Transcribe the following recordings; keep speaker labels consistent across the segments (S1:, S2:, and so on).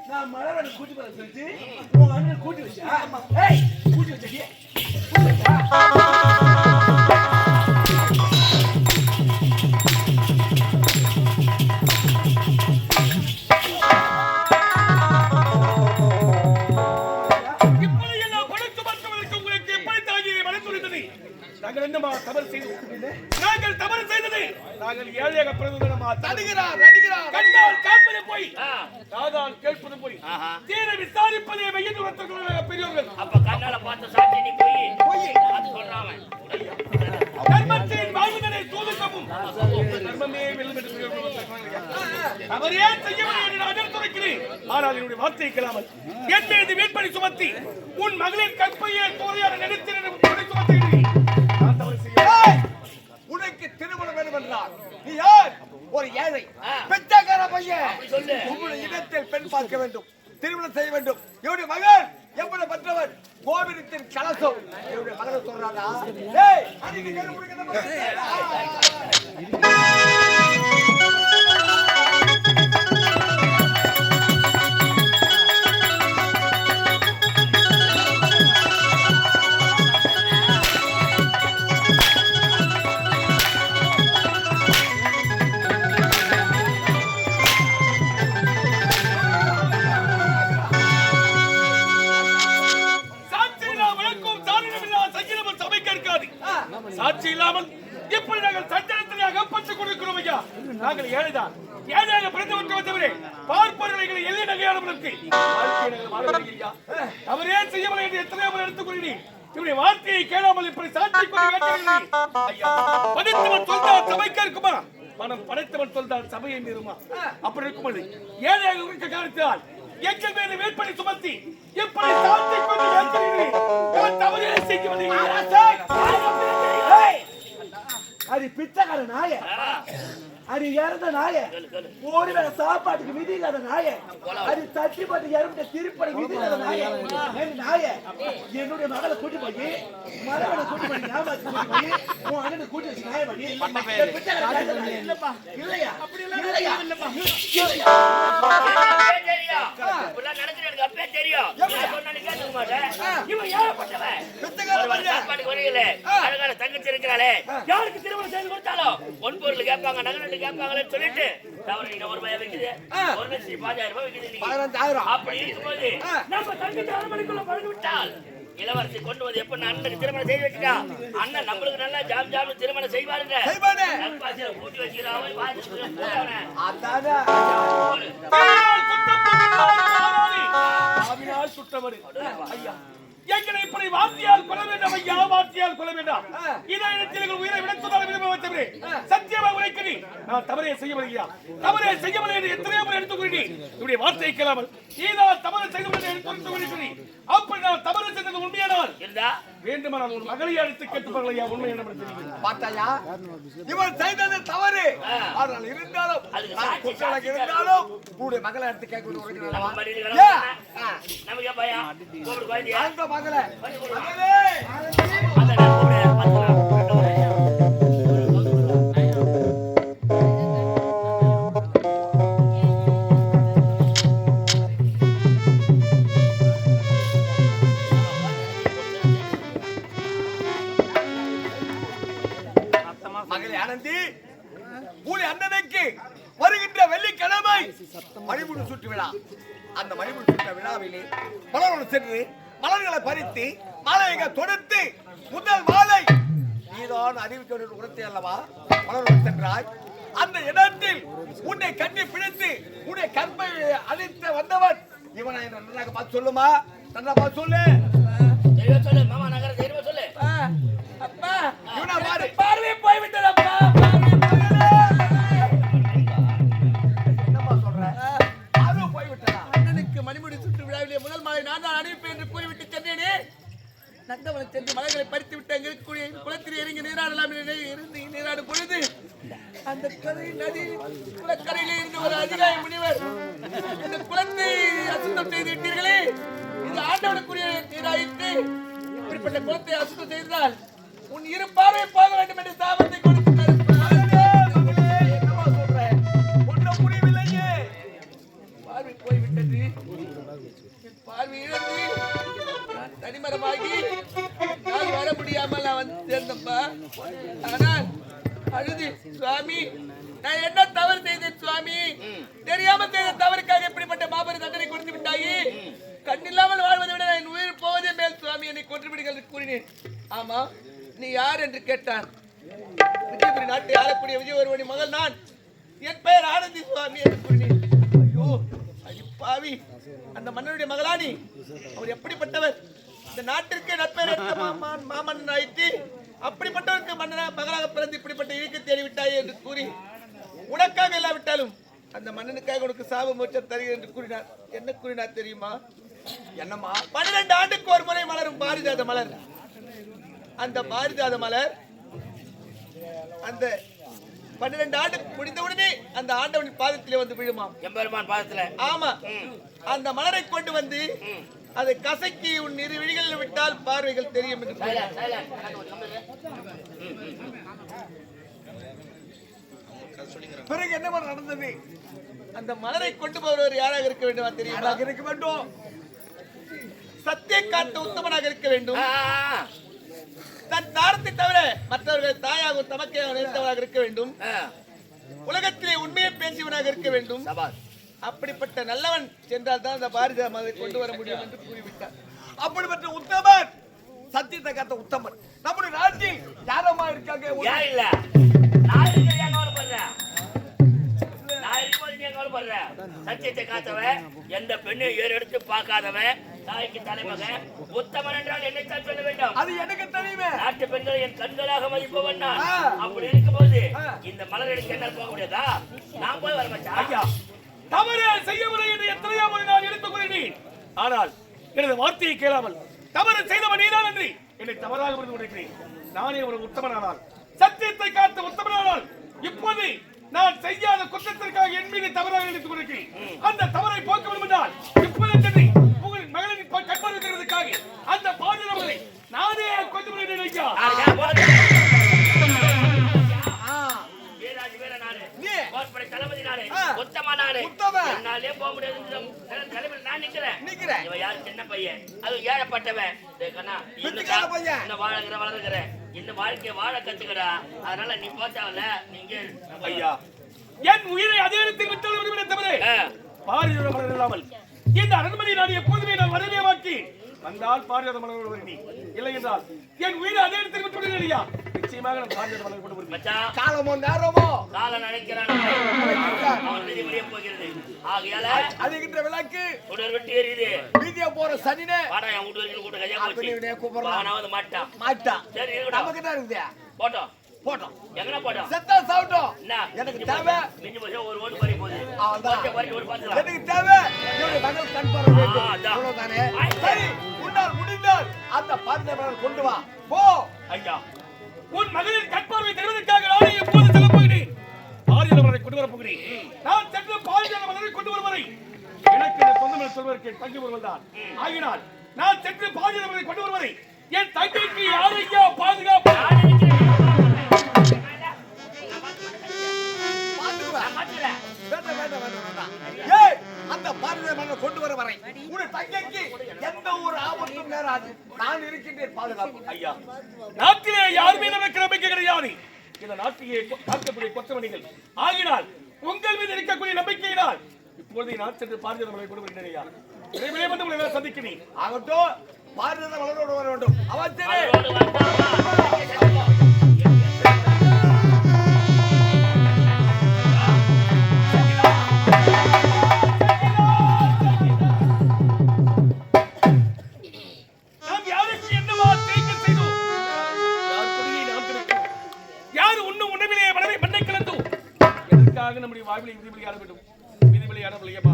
S1: நான் மலரோட கூட்டி போற சொல்லிட்டு உங்க அண்ணன் கூட்டி வச்சா ஏய் கூட்டி வச்சடி
S2: நாங்கள் தவறு செய்தது நாங்கள் ஏழையாக பிறந்ததுமா தடுகிறார் அடிகிறார் கண்ணால் காப்பது போய் காதால் கேட்பது போய் தீர விசாரிப்பதே மையம் உணர்த்தக்கூடிய பெரியவர்கள்
S3: அப்ப கண்ணால பார்த்த சாட்சி நீ போய் அது சொல்றாங்க
S2: தர்மத்தின் வாழ்வினை சோதிக்கவும் தர்மமே வெல்லும் என்று அவரே செய்யவில்லை என்று நான் எதிர்த்துரைக்கிறேன். ஆனால் என்னுடைய வார்த்தை கேளாமல் என் மீது வீண்படி சுமத்தி உன் மகளின் கற்பையை தோழியான நினைத்து சுமத்துகிறேன்.
S1: உனக்கு திருமணம் வேண்டும் என்றால் நீ யார்? ஒரு ஏழை பெற்றக்கார பையன். உங்களுடைய இடத்தில் பெண் பார்க்க வேண்டும், திருமணம் செய்ய வேண்டும். என்னுடைய மகன் எவ்வளவு பெற்றவர், கோவிலத்தின் கலசம். என்னுடைய மகனை சொல்றானா?
S2: இப்படி நாங்கள் சஞ்சலத்திலே அகப்பட்டுக் கொண்டிருக்கிறோம் ஐயா. நாங்கள் ஏழைதான், ஏழையாக பிறந்தவர்கள் வந்தவரே, பார்ப்பவர்களை எங்களை எல்லை நகையாளர்களுக்கு வாழ்க்கையை நாங்கள் வாழவில்லை ஐயா. அவரே செய்யவில்லை என்று எத்தனையோ முறை எடுத்துக்கொள்கிறேன். இவருடைய வார்த்தையை கேளாமல் இப்படி சாட்சி கொண்டு கேட்கிறீர்கள் ஐயா. படித்தவன் சொல்தால் சபைக்கு இருக்குமா? மனம் படைத்தவன் சொல்தால் சபையை மீறுமா? அப்படி இருக்கும்போது ஏழையாக இருக்க காரணத்தால் எங்கள் மீது வேட்பை சுமத்தி எப்படி சாட்சி கொண்டு கேட்கிறீர்கள்? நான் தவறே செய்யவில்லை.
S4: அது பிச்சைக்கார நாய, அது இறந்த நாய, ஒரு வேளை சாப்பாட்டுக்கு விதி இல்லாத நாய, அது தட்டி போட்டு இறந்த திருப்படி விதி இல்லாத நாய, நாய என்னுடைய மகளை கூட்டி போய் மகளை கூட்டி போய் ஞாபகத்துக்கு கூட்டி போய் உன் அண்ணனை கூட்டி வச்சு நாய பண்ணி இல்லப்பா இல்லையா அப்படி இல்லையா
S3: அப்பே தெரியும். இவன் ஏழப்பட்டவன், சாப்பாட்டுக்கு வரீங்களே, அழகான தங்கச்சி இருக்கிறாளே, யாருக்கு திருமணம் செய்து கொடுத்தாலும் பொன் பொருள் கேட்பாங்க, நகை கேட்பாங்களேன்னு சொல்லிட்டு தவறு ஒரு ரூபாய் விக்குது, 1,15,000 ரூபாய் விக்குது.
S1: 15,000
S3: அப்படி இருக்கும்போது நம்ம தங்கச்சி அரண்மனைக்குள்ள பழகி விட்டால் இளவரசி கொண்டு வந்து எப்ப அண்ணனுக்கு திருமணம் செய்து வச்சுட்டா அண்ணன் நம்மளுக்கு நல்லா ஜாம் ஜாம் திருமணம் செய்வாருங்க. கூட்டி வச்சுக்கிறான்
S2: சுட்டவர் ஐயா. எங்களை இப்படி வார்த்தையால் கொள்ள வேண்டாம் ஐயா, வார்த்தையால் கொள்ள வேண்டாம். இதே இடத்தில் உயிரை விடத்தொடர் விரும்ப வச்சவரே, சத்தியமாக உரைக்கிறேன், நான் தவறே செய்யவில்லையா? தவறே செய்யவில்லை என்று எத்தனையோ முறை எடுத்துக்கொண்டேன். என்னுடைய வார்த்தையை கேளாமல் ஏதோ தவறு செய்தவர்கள் எடுத்துக்கொண்டேன். அப்படி நான் தவறு செய்தது உண்மையானால் வேண்டுமானால் ஒரு மகளை அழைத்து கேட்டுப்பார்கள் ஐயா. உண்மை என்ன
S1: பார்த்தாயா, இவன் செய்தது தவறு. ஆனால் இருந்தாலும் இருந்தாலும் உங்களுடைய மகளை எடுத்து கேட்க மகளை மகளே ஆனந்தி, உன் அண்ணனுக்கு வருகின்ற வெள்ளிக்கிழமை மணிமுடி சுற்று விழா. அந்த மணிமுடி சுற்ற விழாவிலே மலரோடு சென்று மலர்களை பறித்து மாலையை தொடுத்து முதல் மாலை நீதான் அறிவிக்க உரத்தை அல்லவா மலரோடு சென்றாய். அந்த இடத்தில் உன்னை கண்ணி பிடித்து உன்னை கற்பை அழித்து வந்தவன் இவனை நன்றாக பார்த்து சொல்லுமா? நன்றா பார்த்து சொல்லு.
S3: சொல்லு மாமா, நகர தெரியுமா சொல்லு.
S4: அப்பா
S1: இவனா பாரு,
S4: பார்வை போய்விட்டது அப்பா.
S1: என்னப்பா சொல்ற? பார்வை போய்விட்டதா?
S4: அண்ணனுக்கு மணிமுடி சுற்று விழாவிலே முதல் மாலை நான் தான் அனுப்பி என்று கூறிவிட்டு சென்றேனே. நந்தவனை சென்று மலைகளை பறித்து விட்டு அங்கே இருக்கக்கூடிய குளத்தில் இறங்கி நீராடலாம் இருந்து நீராடும் பொழுது அந்த கரை நதி குளக்கரையிலே இருந்து ஒரு அதிகாய முனிவர் இந்த குளத்தை அசுத்தம் செய்து விட்டீர்களே, இது ஆண்டவனுக்குரிய நீராயிற்று, இப்படிப்பட்ட குளத்தை அசுத்தம் செய்தால் உன் இரு பார்வை போக வேண்டும் என்று சாபத்தை கொடுத்தார். பார்வை போய்விட்டது, பார்வை இழந்து நான் தனிமரமாகி நான் வர முடியாமல் நான் வந்து சேர்ந்தப்பா. ஆனால் அழுது, சுவாமி நான் என்ன தவறு செய்தேன் சுவாமி, தெரியாமல் செய்த தவறுக்காக இப்படிப்பட்ட மாபெரும் தண்டனை கொடுத்து விட்டாயே, கண்ணில்லாமல் வாழ்வதை விட என் உயிர் போவதே மேல் சுவாமி, என்னை கொன்றுவிடுங்கள் என்று கூறினேன். ஆமா, நீ யார் என்று கேட்டான். விஜயபுரி நாட்டை ஆளக்கூடிய விஜயவர்மணி மகள் நான், என் பெயர் ஆனந்தி சுவாமி என்று கூறினேன். ஐயோ பாவி, அந்த மன்னனுடைய மகளானி, அவர் எப்படிப்பட்டவர்? இந்த நாட்டிற்கே நட்பெயர் எடுத்த மாமன்னன் ஆயிற்று, அப்படிப்பட்டவருக்கு மகளாக பிறந்து இப்படிப்பட்ட இழுக்கு தேடிவிட்டாயே என்று கூறி, உனக்காக இல்லாவிட்டாலும் அந்த மன்னனுக்காக உனக்கு சாப மோட்சம் தருகிறேன் என்று கூறினார். என்ன கூறினார் தெரியுமா? என்னம்மா? 12 ஆண்டுக்கு ஒரு முறை மலரும் பாரிஜாத மலர், அந்த பாரிஜாத மலர் அந்த 12 ஆண்டு முடிந்தவுடனே அந்த ஆண்டவனின் பாதத்திலே வந்து விழுமா,
S3: எம்பெருமான் பாதத்துல. ஆமா,
S4: அந்த மலரை கொண்டு வந்து அதை கசக்கி உன் இரு விழிகளில் விட்டால் பார்வைகள் தெரியும் என்று
S1: பிறகு என்ன நடந்தது?
S4: அந்த மலரை கொண்டு போகிறவர் யாராக இருக்க வேண்டும் தெரியுமா?
S1: இருக்க வேண்டும்,
S4: சத்திய காத்த உத்தமனாக இருக்க வேண்டும், தன் தாரத்தை தவிர மற்றவர்கள் தாயாகவும் தமக்கையாக நினைத்தவராக இருக்க வேண்டும், உலகத்திலே உண்மையை பேசியவனாக இருக்க வேண்டும். அப்படிப்பட்ட நல்லவன் சென்றால் தான் அந்த பாரதிய மலரை கொண்டு வர முடியும் என்று கூறிவிட்டார்.
S1: அப்படிப்பட்ட உத்தமன் சத்தியத்தை காத்த உத்தமன் நம்முடைய நாட்டில் யாரம்மா இருக்காங்க?
S3: ஏன் இல்ல நான் இருக்க ஏன் கவலைப்படுற? நான் இருக்கும்போது நீ கவலைப்படுற? சத்தியத்தை காத்தவன், எந்த பெண்ணையும் ஏறெடுத்து பார்க்காதவன், தாய்க்கு தலைமகன், உத்தமன் என்றால் என்னைத்தான் சொல்ல வேண்டும்?
S1: அது எனக்கு தெரியுமே.
S3: நாட்டு பெண்களை என் கண்களாக மதிப்பவன் நான். அப்படி இருக்கும்போது இந்த மலர் எடுக்க என்ன போக முடியாதா? நான் போய் வர மாட்டேன்.
S2: ஐயா, தவறு செய்யவில்லை என்று எத்தனையோ முறை நான் எடுத்துக் கூறினேன். ஆனால் எனது வார்த்தையை கேளாமல் தவறு செய்தவன் நீதான் என்று என்னை தவறாக புரிந்து கொண்டிருக்கிறேன். நானே ஒரு உத்தமனானால், சத்தியத்தை காத்த உத்தமனானால், இப்போது நான் செய்யாத குற்றத்திற்காக என் மீது தவறாக எடுத்துக் கொண்டிருக்கிறேன். அந்த தவறை போக்க வேண்டும் என்றால் இப்போது சென்று உங்களின் மகளின் கற்பனை அந்த பாதுகாவலை நானே கொண்டு வருகிறேன்.
S3: தளபதி நானே, உத்தம நானே, என்னாலே போக முடியாது. நான் நிக்கிறேன். இவன் யாரு? சின்ன பையன், அது ஏழப்பட்டவன். இன்னும் வளர்கிற இந்த வாழ்க்கையை வாழ கத்துக்கிறா. அதனால நீ போச்சாவல நீங்க.
S2: ஐயா, என் உயிரை அதே இடத்தில் விட்டு விடுவதை தவிர பாரிஜாத மலர் இல்லாமல் இந்த அரண்மனை நான் எப்போதுமே நான் வரவே மாட்டேன். வந்தால் பாரிஜாத மலர் வருகிறீ, இல்லை என்றால் என் உயிரை அதே இடத்தில் விட்டு விடுகிறேன். ஐயா, நிச்சயமாக நான் பாரிஜாத மலர் கொண்டு வருகிறேன்.
S3: மச்சான்,
S1: காலமோ நேரமோ
S3: காலம் நினைக்கிறான், அவன் விதி முடிய போகிறது. ஆகையால
S1: அதுகிட்ட விளக்கு
S3: உடல் விட்டு எரியுது.
S1: வீதியா போற சனினே
S3: வாடா, என் வீட்டு வரைக்கும் கூட்ட கையா போச்சு. அவனாவது மாட்டான். சரி,
S1: நமக்கு தான் இருக்குது.
S3: போட்டோம்
S1: போட்டோம்,
S3: எங்கன போட்டோம்?
S1: செத்தா சாப்பிட்டோம்.
S3: என்ன
S1: எனக்கு தேவை
S3: மிஞ்சி போச்சு ஒரு ஓட்டு பறி போகுது. ஒரு பாத்துக்கலாம்.
S1: எனக்கு தேவை என்னுடைய மகள் கண் பார்வை வேண்டும். அவ்வளவுதானே. சரி, உன்னால் முடிந்தால் அந்த பாரிஜாத கொண்டு வா. போ.
S2: ஐயா, உன் மகளின் கற்பார்வை தெரிவதற்காக நானே எப்போது செல்ல போகிறேன். பாரிஜாத மலரை கொண்டு வரப் போகிறேன். நான் சென்று பாரிஜாத மலரை கொண்டு வரும் வரை எனக்கு இந்த சொந்தமில் சொல்வதற்கு தங்கி வருவதுதான். ஆகினால் நான் சென்று பாரிஜாத மலரை கொண்டு வரும் வரை என் தங்கைக்கு யாரையா பாதுகாப்பு?
S1: அந்த பாரிஜாத மலரை கொண்டு வர வரை உன் தங்கைக்கு எந்த ஒரு ஆபத்தும் நேராது. நான் இருக்கின்றேன் பாதுகாப்பு.
S2: ஐயா, நாட்டிலே யார் மீது எனக்கு நம்பிக்கை கிடையாது. இந்த நாட்டிலே காக்கக்கூடிய கொத்தமணிகள் ஆகினால் உங்கள் மீது இருக்கக்கூடிய நம்பிக்கையினால் இப்பொழுது நான் சென்று பாரிஜாத மலரை கொண்டு வருகிறேன். ஐயா, விரைவிலே வந்து உங்களை சந்திக்கிறேன்.
S1: ஆகட்டும், பாரிஜாத மலரோடு வர வேண்டும். அவசியமே.
S2: நம்முடைய வாழ்விலை விதி விளையாட வேண்டும். விதி விளையாட விளையப்பா,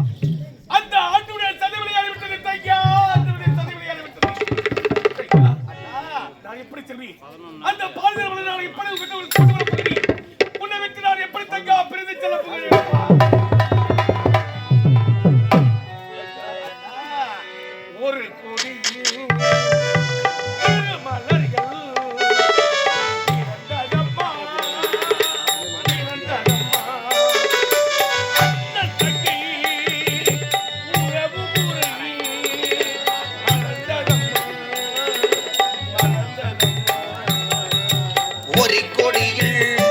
S2: அந்த ஆட்டுடைய சதி விளையாடி விட்டது. தையா, ஆட்டுடைய சதி விளையாடி விட்டது. நான் எப்படி செல்வி அந்த பாலியல் மலரை நான் எப்படி கொண்டு வர போகிறேன்? உன்னை விட்டு நான் எப்படி தங்கா பிரிந்து செல்ல போகிறேன்? ஒரு கொடியில் மலர்கள்
S5: ஒரு கொடியில்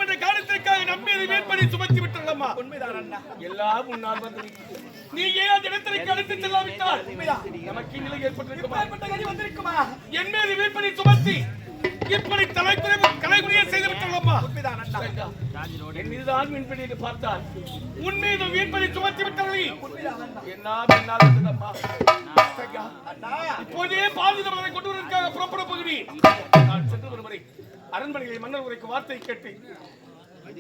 S2: என்ற காரணத்திற்காக நம்மீது வீண்படி சுமத்தி விட்டுள்ளம்மா.
S1: உண்மைதான் அண்ணா.
S2: எல்லாம் உன்னால் வந்து நீ ஏன் அந்த இடத்திற்கு அழைத்து செல்லாவிட்டால் நமக்கு நிலை ஏற்பட்டிருக்குமா? என் மீது வீண்படி சுமத்தி இப்படி தலைக்குறைய செய்து விட்டுள்ளம்மா.
S1: உண்மைதான் அண்ணா.
S2: என் மீதுதான் வீண்படி என்று பார்த்தால் உன் மீது வீண்படி சுமத்தி விட்டதை இப்போதே பாதிதவர்களை கொண்டு வருவதற்காக புறப்பட போகிறேன். நான் சென்று ஒருமுறை அரண்மனையை மன்னர் உரைக்கு வார்த்தை கேட்டு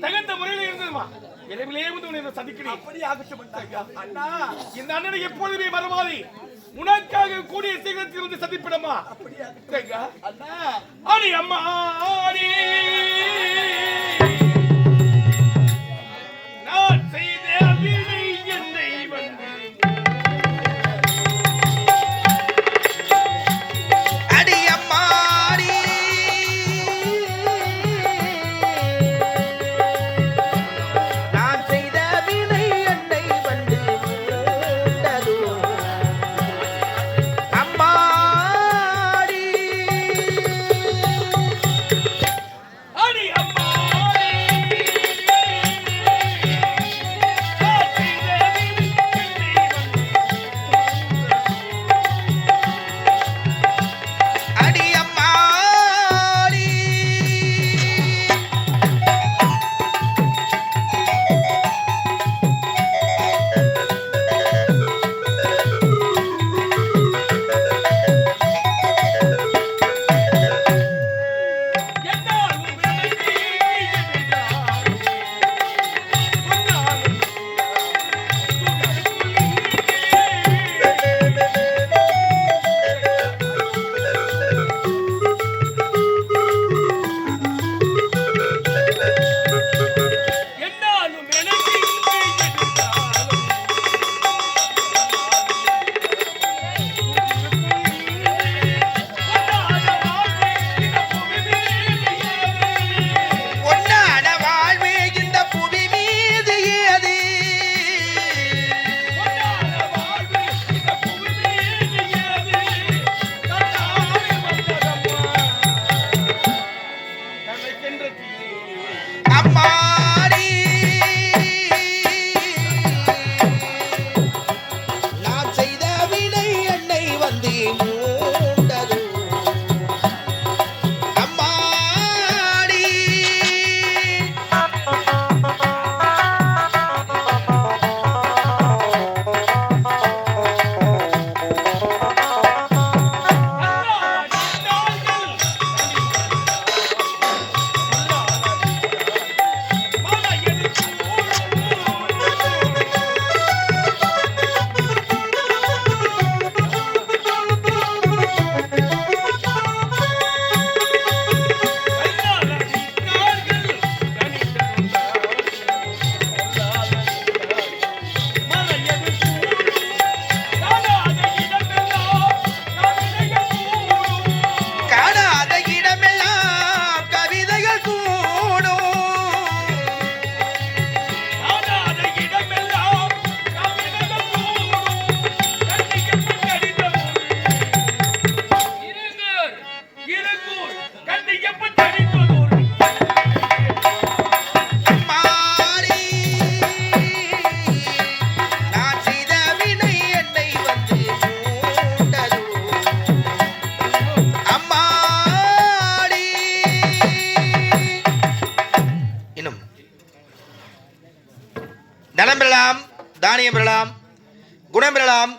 S2: தகுந்த முறையில் இருந்ததுமா இரவிலே வந்து சதிக்கிறேன்.
S1: அப்படி ஆகட்டும் அண்ணா.
S2: இந்த அண்ணனை எப்பொழுதுமே மறவாதி உனக்காக கூடிய சீக்கிரத்தில் வந்து சந்திப்பிடமா.
S1: அப்படியா அண்ணா?
S2: அடி அம்மா அடி நான் செய்த வினை என்னை வந்து
S5: அடி அம்மாடி நான் செய்த வினை என்னை வந்து விட்டதோ அம்மாடி
S2: அடி அம்மா
S5: அடி அம்மாடி
S2: என்னாலும் எனக்கு
S5: பொன்னான வாழ்வே இந்த புவி மீது ஏது அம்மாடி நான் செய்த வினை என்னை வந்து மூண்டது அம்மாடி காணாத இடமெல்லாம் கவிதைகள் கூடும் அம்மாடி நான் செய்த வினை என்னை வந்து மூண்டது அம்மாடி இன்னும் தனம் பெறலாம் தானியம் பெறலாம் குணம் பெறலாம்